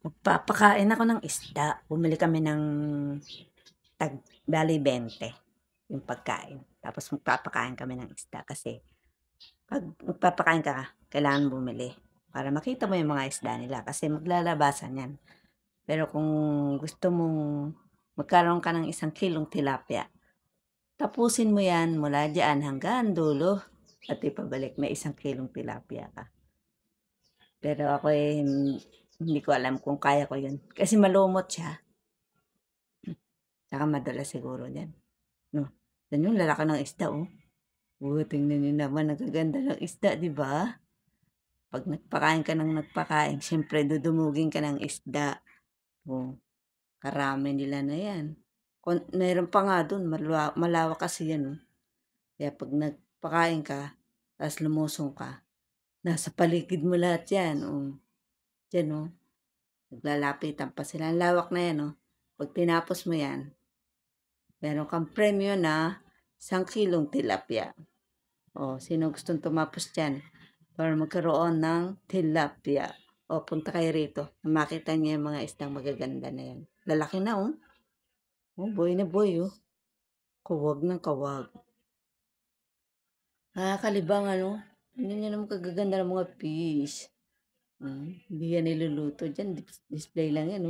Magpapakain ako ng isda. Bumili kami ng bale 20 yung pagkain. Tapos magpapakain kami ng isda kasi 'pag magpapakain ka, kailangan bumili para makita mo yung mga isda nila kasi maglalabasan 'yan. Pero kung gusto mong magkaroon ka ng 1 kilong tilapia, tapusin mo 'yan mula diyan hanggang dulo at ipabalik, may 1 kilong tilapia ka. Pero ako, hindi ko alam kung kaya ko 'yun kasi malumot siya. Tsaka madalas siguro niyan, 'no? Tignan yung lalaki ng isda, oh. Oh, tingnan niyo naman ang gaganda ng isda, 'di ba? 'Pag nagpakain ka ng nagpakain siyempre dudumugin ka ng isda. Oh, karami nila na 'yan. Meron pa nga dun malawak kasi 'yan, oh. Kaya 'pag nagpakain ka ta's lumusong ka, nasa paligid mo lahat 'yan, oh. Diyan, oh, naglalapitan pa sila. Ang lawak na 'yan, oh. 'Pag tinapos mo 'yan, meron kang premyo na 1 kilong tilapia. Oh, sino gustong tumapos diyan para magkaroon ng tilapia? Oh, punta kayo rito na makita niyo yung mga isdang magaganda na 'yan. Lalaki na, oh. Oh, buhay na buhay, oh. Kawag ng kawag. Nakakalibang ano? Tingnan niyo naman kagaganda ng mga fish. Hindi yan niluluto diyan, display lang yan, oh.